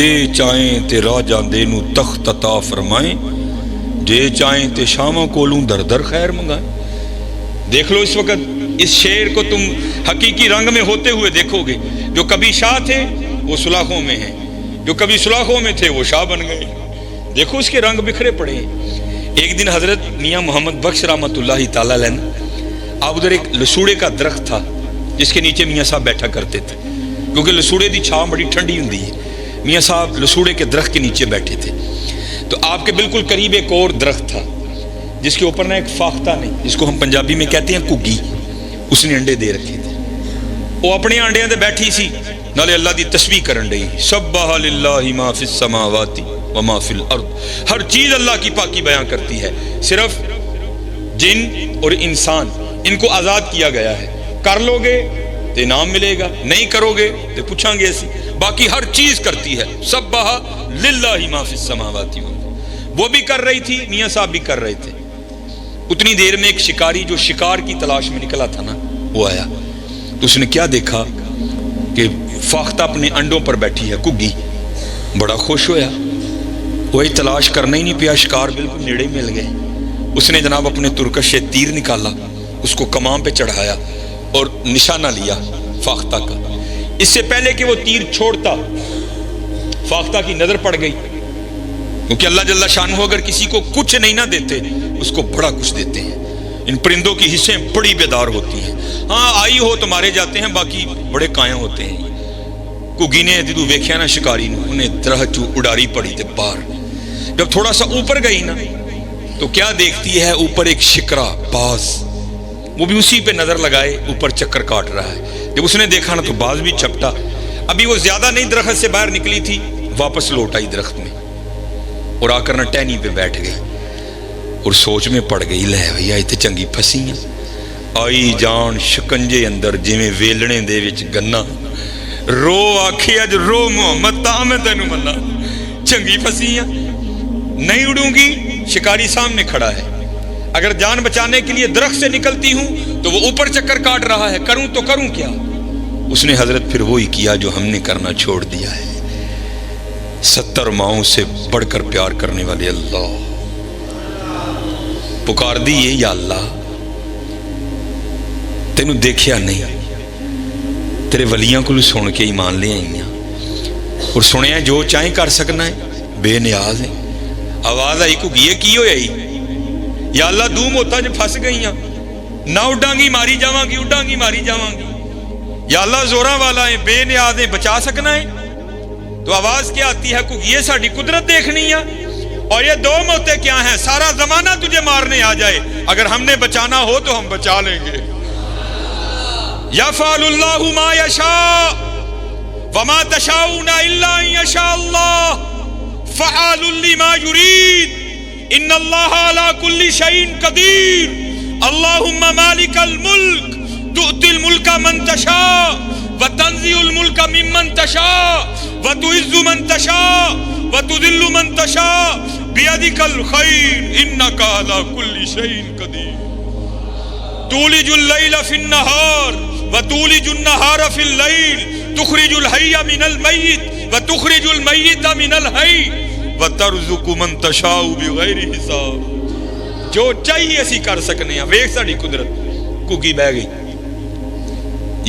جے چاہیں تے راہ جاندے نو تخت عطا فرمائیں، جے چاہیں تے شاموں کولوں در در خیر منگائیں۔ دیکھ لو اس وقت اس شعر کو تم حقیقی رنگ میں ہوتے ہوئے دیکھو گے۔ جو کبھی شاہ تھے وہ سلاخوں میں ہیں، جو کبھی سلاخوں میں تھے وہ شاہ بن گئے۔ دیکھو اس کے رنگ بکھرے پڑے ہیں۔ ایک دن حضرت میاں محمد بخش رحمۃ اللہ تعالیٰ علیہ، اب ادھر ایک لسوڑے کا درخت تھا جس کے نیچے میاں صاحب بیٹھا کرتے تھے، کیونکہ لسوڑے دی چھاؤں بڑی ٹھنڈی ہوندی ہے۔ میاں صاحب لسوڑے کے درخت کے نیچے بیٹھے تھے، تو آپ کے بالکل قریب ایک اور درخت تھا جس کے اوپر نہ ایک فاختہ نہیں، جس کو ہم پنجابی میں کہتے ہیں کگی، اس نے انڈے دے رکھے تھے۔ وہ اپنے انڈیاں دے بیٹھی سی، نالے اللہ دی تسبیح کرن رہی، سبح للہ ما فی السماوات وما فی الارض۔ ہر چیز اللہ کی پاکی بیان کرتی ہے، صرف جن اور انسان ان کو آزاد کیا گیا ہے۔ کر لو گے تو انعام ملے گا، نہیں کرو گے تو پوچھیں گے ایسی، باقی ہر چیز کرتی ہے۔ سبح للہ ما فی السماوات، وہ بھی کر رہی تھی، میاں صاحب بھی کر رہے تھے۔ اتنی دیر میں ایک شکاری جو شکار کی تلاش میں نکلا تھا نا، وہ آیا، تو اس نے کیا دیکھا کہ فاختہ اپنے انڈوں پر بیٹھی ہے کگی، بڑا خوش ہویا، وہی تلاش کرنا ہی نہیں پیا، شکار بالکل نیڑے مل گئے۔ اس نے جناب اپنے ترکش سے تیر نکالا، اس کو کمان پہ چڑھایا اور نشانہ لیا فاختہ کا۔ اس سے پہلے کہ وہ تیر چھوڑتا، فاختہ کی نظر پڑ گئی، کیونکہ اللہ جل شانہ اگر کسی کو کچھ نہیں نہ دیتے اس کو بڑا کچھ دیتے ہیں۔ ان پرندوں کی حصیں بڑی بیدار ہوتی ہیں، ہاں آئی ہو تو مارے جاتے ہیں، باقی بڑے قائم ہوتے ہیں۔ کگی نے جدو ویکھیا نا شکاری نو، انہیں درخت چو اڈاری پڑی تے باہر۔ جب تھوڑا سا اوپر گئی نا تو کیا دیکھتی ہے، اوپر ایک شکرا باز، وہ بھی اسی پہ نظر لگائے اوپر چکر کاٹ رہا ہے۔ جب اس نے دیکھا نا تو باز بھی چپٹا، ابھی وہ زیادہ نہیں درخت سے باہر نکلی تھی، واپس لوٹ آئی درخت میں اور آ کر نا ٹہنی پہ بیٹھ گئی اور سوچ میں پڑ گئی، لے بھیا تے چنگی پھسی ہیں، آئی جان شکنجے اندر جویں ویلنے دے وچ گنا، رو آکھے اج رو محمد تاں میں تینوں منا، چنگی پھسی ہیں، نہیں اڑوں گی۔ شکاری سامنے کھڑا ہے، اگر جان بچانے کے لیے درخت سے نکلتی ہوں تو وہ اوپر چکر کاٹ رہا ہے، کروں تو کروں کیا؟ اس نے حضرت پھر وہی کیا جو ہم نے کرنا چھوڑ دیا ہے۔ 70 ماؤں سے بڑھ کر پیار کرنے والے اللہ، پکار دیئے یا اللہ تینوں دیکھیا نہیں، تیرے ولیاں کو سن کے ایمان لے آئی ہیں اور سنیا جو چاہیں کر سکنا ہے، بے نیاز ہیں۔ آواز آئی کو یہ کی ہوئی آئی، یا اللہ دوم ہوتا جو پھنس گئی ہیں، نہ اڈاں گی ماری جاواں گی، اڈاں گی ماری جاواں گی، یا اللہ زوراں والا ہے، بے نیاز ہے، بچا سکنا ہے۔ تو آواز کیا آتی ہے کو یہ ساڑی قدرت دیکھنی ہے، اور یہ دو موتیں کیا ہیں، سارا زمانہ تجھے مارنے آ جائے، اگر ہم نے بچانا ہو تو ہم بچا لیں گے۔ یفعل اللہ ما یشاء وما تشاؤون الا ان یشاء اللہ فعال لما یرید ان اللہ علی کل شیء قدیر اللہم مالک الملک تؤتی الملک من تشاء وتنزع الملک ممن تشاء وتعز من تشاء وتذل من تشاء بیدک الخیر انک علی کل شیء قدیر تولج اللیل فی النہار وتولج النہار فی اللیل تخرج الحی من المیت وتخرج المیت من الحی وترزق من تشاء بغیر حساب۔ جو چاہیے اسی کر سکنے ہیں، ویکھ ساڈی قدرت۔ کگی بہ گئی،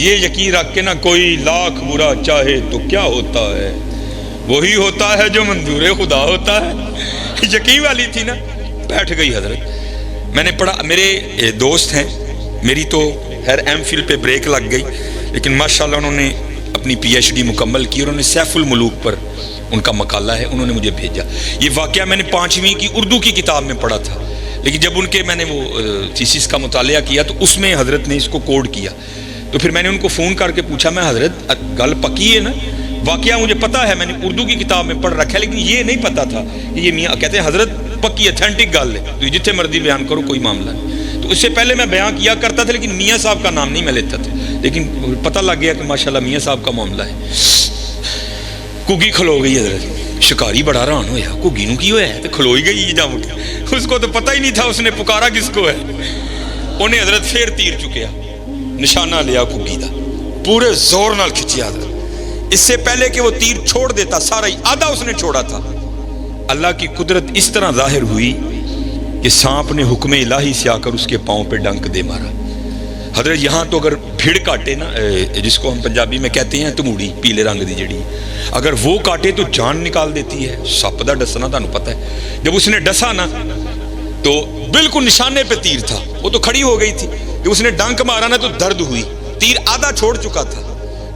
یہ یقین رکھ کے نہ کوئی لاکھ برا چاہے تو کیا ہوتا ہے، وہی ہوتا ہے جو منظور خدا ہوتا ہے۔ یقین والی تھی نا، بیٹھ گئی حضرت۔ میں نے پڑھا، میرے دوست ہیں، میری تو خیر ایم فل پہ بریک لگ گئی، لیکن ماشاءاللہ انہوں نے اپنی پی ایچ ڈی مکمل کی اور انہوں نے سیف الملوک پر ان کا مقالہ ہے، انہوں نے مجھے بھیجا۔ یہ واقعہ میں نے 5ویں کی اردو کی کتاب میں پڑھا تھا، لیکن جب ان کے میں نے وہ تھیسس کا مطالعہ کیا تو اس میں حضرت نے اس کو کوڈ کیا، تو پھر میں نے ان کو فون کر کے پوچھا، میں حضرت گل پکی ہے نا، واقعہ مجھے پتا ہے، میں نے اردو کی کتاب میں پڑھ رکھا ہے، لیکن یہ نہیں پتا تھا کہ یہ میاں کہتے ہیں حضرت پکی اتھینٹک گل ہے، تو جتنے مرضی بیان کرو کوئی معاملہ نہیں۔ تو اس سے پہلے میں بیان کیا کرتا تھا لیکن میاں صاحب کا نام نہیں میں لیتا تھا، لیکن پتہ لگ گیا کہ ماشاءاللہ میاں صاحب کا معاملہ ہے۔ کگی کھلو گئی حضرت، شکاری بڑا حیران ہویا، کگی نو کی ہویا ہے، تو کھلوئی گئی جا اٹھ، اس کو تو پتہ ہی نہیں تھا اس نے پکارا کس کو ہے۔ انہیں حضرت پھر تیر چکیا، نشانہ لیا کگی دا، پورے زور نال کھچیا حضرت، اس سے پہلے کہ وہ تیر چھوڑ دیتا سارا ہی آدھا اس نے چھوڑا تھا، اللہ کی قدرت اس طرح ظاہر ہوئی کہ سانپ نے حکم الہی سے آ کر اس کے پاؤں پہ ڈنک دے مارا۔ حضرت یہاں تو اگر بھیڑ کاٹے نا، جس کو ہم پنجابی میں کہتے ہیں تموڑی، پیلے رنگ دی جڑی، اگر وہ کاٹے تو جان نکال دیتی ہے۔ سپ دا ڈسنا تانوں پتہ ہے، جب اس نے ڈسا نا تو بالکل نشانے پہ تیر تھا، وہ تو کھڑی ہو گئی تھی، جب اس نے ڈنک مارا نا تو درد ہوئی، تیر آدھا چھوڑ چکا تھا،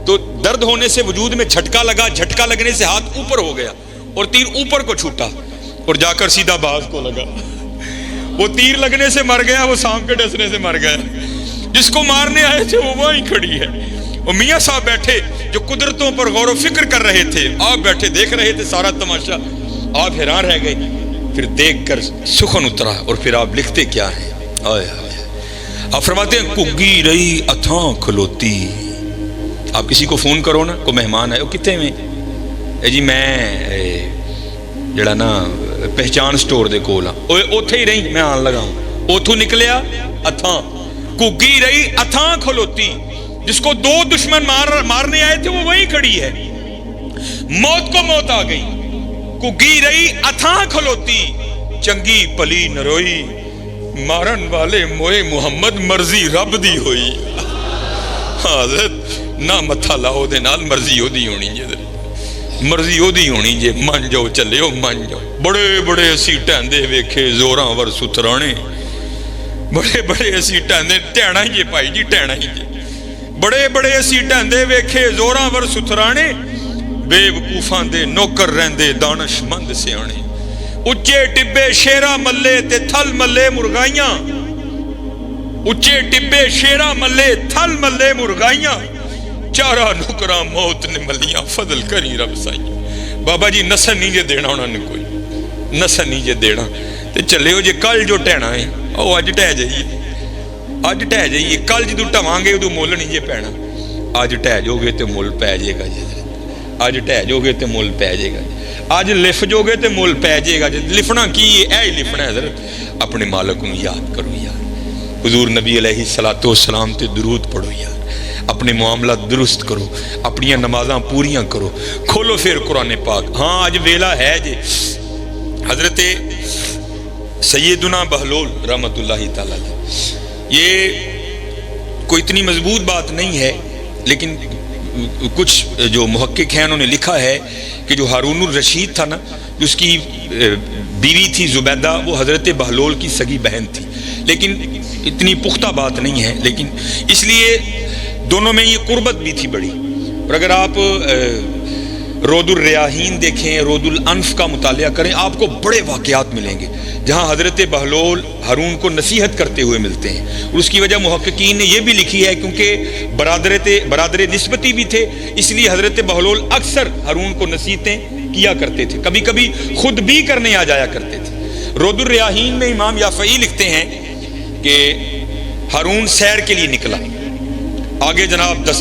تو درد ہونے سے وجود میں جھٹکا لگا، جھٹکا لگنے سے ہاتھ اوپر ہو گیا اور تیر اوپر کو چھوٹا اور جا کر سیدھا باز کو لگا۔ وہ تیر لگنے سے مر گیا، وہ سانپ کے ڈسنے سے مر گیا۔ جس کو مارنے آئے تھے وہ وہیں کھڑی ہے۔ اور میاں صاحب بیٹھے جو قدرتوں پر غور و فکر کر رہے تھے، آپ بیٹھے دیکھ رہے تھے سارا تماشا، آپ حیران رہ گئے۔ پھر دیکھ کر سخن اترا اور پھر آپ لکھتے کیا ہیں، آئے آئے، آپ فرماتے ہیں کگی رہی اتھاں کھلوتی۔ آپ کسی کو فون کرو نا، کوئی مہمان آئے، وہ کتنے میں؟ جی میں جڑا نا پہچان سٹور دے کول ہاں، اوتھے ہی رہی، میں آن لگا ہوں، اوتھوں نکلیا اتھاں، کگی رہی اتھاں کھلوتی۔ جس کو دو دشمن مارنے آئے تھے وہ وہیں کھڑی ہے، موت کو موت آ گئی، کگی رہی اتھاں کھلوتی، چنگی پلی نروئی، مارن والے موئے محمد مرضی رب دی ہوئی۔ حضرت نہ متھا لاؤ دے نال، مرضی ہو دی ہونی جے، مرضی ہو دی ہونی جے، من جاؤ چلے ہو من جاؤ۔ بڑے بڑے اسی ٹہندے ویکھے زوراں ور سترانے، بڑے بڑے اسی ٹہندے، ٹہنا ہی جے پائی جی، ٹہنا ہی جے، بڑے بڑے اسی ٹہندے ویکھے زوراں ور سترانے، بے وقوفاں دے نوکر رہندے دانش مند سیانے، اچے ٹبے شیرا ملے تے تھل ملے مرغائیاں، اچے ٹبے شیرا ملے تھل ملے مرغائیاں، چارہ نکراں موت نے ملیاں فضل کری رب سائیاں۔ بابا جی نسل نہیں جے دینا انہوں نے، کوئی نسل نہیں جے دینا، تے چلے ہو جے کل جو ٹہنا ہے او اج ٹہ جائیے، اج ٹہ جائیے، کل جدو ٹھواں گے ادو مول نہیں جے پینا، اج ٹہ جو گے تے مول پے جائے گا جی، اج ٹہ جو گے تے مول پے جائے گا جی، اج لف جو گے تے مول پے جائے گا جی۔ لفنا کی ہے، اے ہی لفنا ہے حضرت، اپنے مالک نو یاد کرو یار، حضور نبی علیہ الصلوۃ والسلام تے درود پڑھو یار، اپنے معاملات درست کرو، اپنی نمازاں پوریاں کرو، کھولو پھر قرآن پاک۔ ہاں آج ویلا ہے جی، حضرت سیدنا بہلول رحمت اللہ تعالیٰ، یہ کوئی اتنی مضبوط بات نہیں ہے، لیکن کچھ جو محقق ہیں انہوں نے لکھا ہے کہ جو ہارون الرشید تھا نا، اس کی بیوی تھی زبیدہ، وہ حضرت بہلول کی سگی بہن تھی، لیکن اتنی پختہ بات نہیں ہے، لیکن اس لیے دونوں میں یہ قربت بھی تھی بڑی۔ اور اگر آپ رود الریاحین دیکھیں، رود الانف کا مطالعہ کریں، آپ کو بڑے واقعات ملیں گے جہاں حضرت بہلول ہارون کو نصیحت کرتے ہوئے ملتے ہیں، اور اس کی وجہ محققین نے یہ بھی لکھی ہے کیونکہ برادر نسبتی بھی تھے، اس لیے حضرت بہلول اکثر ہارون کو نصیحتیں کیا کرتے تھے، کبھی کبھی خود بھی کرنے آ جایا کرتے تھے۔ رود الریاحین میں امام یافعی لکھتے ہیں کہ ہارون سیر کے لیے نکلا، آگے جناب 10